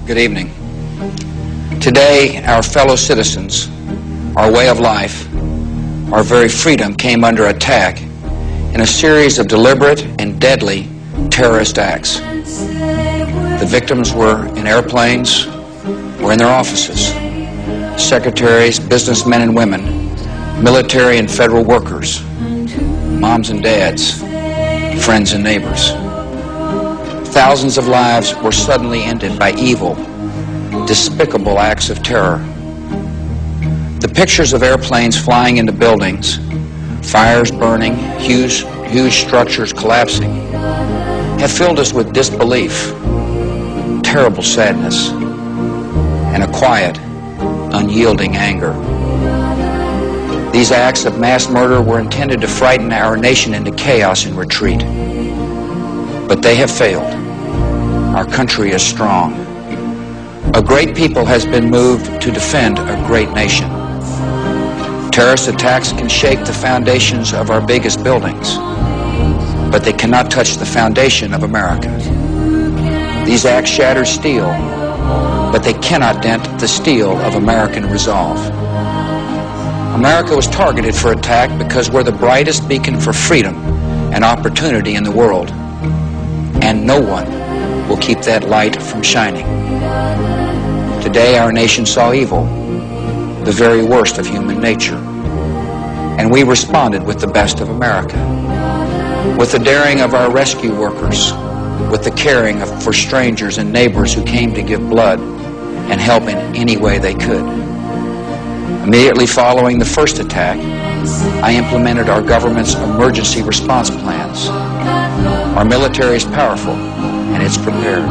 Good evening. Today, our fellow citizens, our way of life, our very freedom came under attack in a series of deliberate and deadly terrorist acts. The victims were in airplanes or in their offices. Secretaries, businessmen and women, military and federal workers, moms and dads, friends and neighbors. Thousands of lives were suddenly ended by evil, despicable acts of terror. The pictures of airplanes flying into buildings, fires burning, huge structures collapsing, have filled us with disbelief, terrible sadness, and a quiet, unyielding anger. These acts of mass murder were intended to frighten our nation into chaos and retreat. But they have failed. Our country is strong. A great people has been moved to defend a great nation. Terrorist attacks can shake the foundations of our biggest buildings, but they cannot touch the foundation of America. These acts shatter steel, but they cannot dent the steel of American resolve. America was targeted for attack because we're the brightest beacon for freedom and opportunity in the world, and no one will keep that light from shining. Today, our nation saw evil, the very worst of human nature, and we responded with the best of America, with the daring of our rescue workers, with the caring for strangers and neighbors who came to give blood and help in any way they could. Immediately following the first attack, I implemented our government's emergency response plans. Our military is powerful and it's prepared.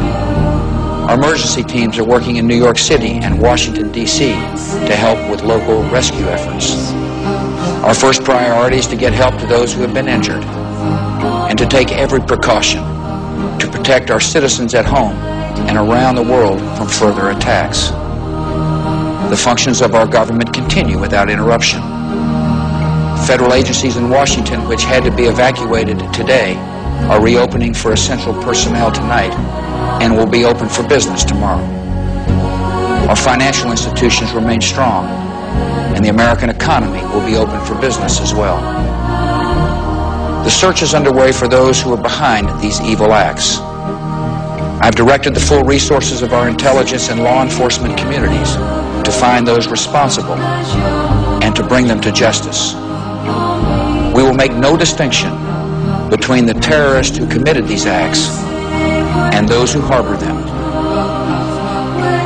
Our emergency teams are working in New York City and Washington, D.C. to help with local rescue efforts. Our first priority is to get help to those who have been injured and to take every precaution to protect our citizens at home and around the world from further attacks. The functions of our government continue without interruption. Federal agencies in Washington, which had to be evacuated today, are reopening for essential personnel tonight and will be open for business tomorrow. Our financial institutions remain strong, and the American economy will be open for business as well. The search is underway for those who are behind these evil acts. I've directed the full resources of our intelligence and law enforcement communities to find those responsible and to bring them to justice. We will make no distinction between the terrorists who committed these acts and those who harbor them.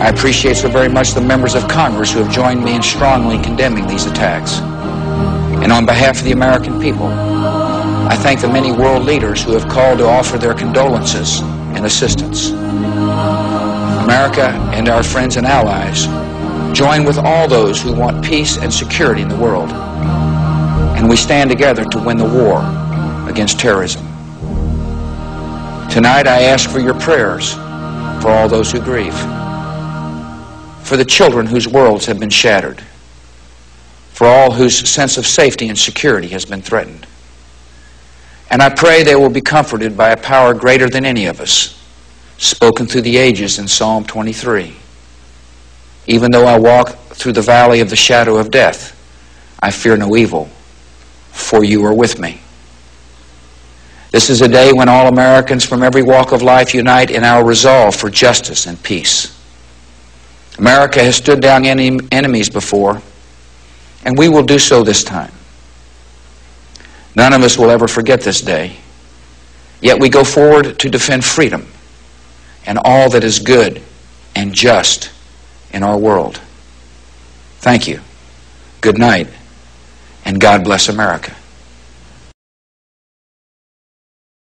I appreciate so very much the members of Congress who have joined me in strongly condemning these attacks. And on behalf of the American people, I thank the many world leaders who have called to offer their condolences and assistance. America and our friends and allies join with all those who want peace and security in the world, and we stand together to win the war against terrorism. Tonight I ask for your prayers for all those who grieve, for the children whose worlds have been shattered, for all whose sense of safety and security has been threatened. And I pray they will be comforted by a power greater than any of us, spoken through the ages in Psalm 23. Even though I walk through the valley of the shadow of death, I fear no evil, for you are with me. This is a day when all Americans from every walk of life unite in our resolve for justice and peace. America has stood down enemies before, and we will do so this time. None of us will ever forget this day, yet we go forward to defend freedom and all that is good and just in our world. Thank you. Good night, and God bless America.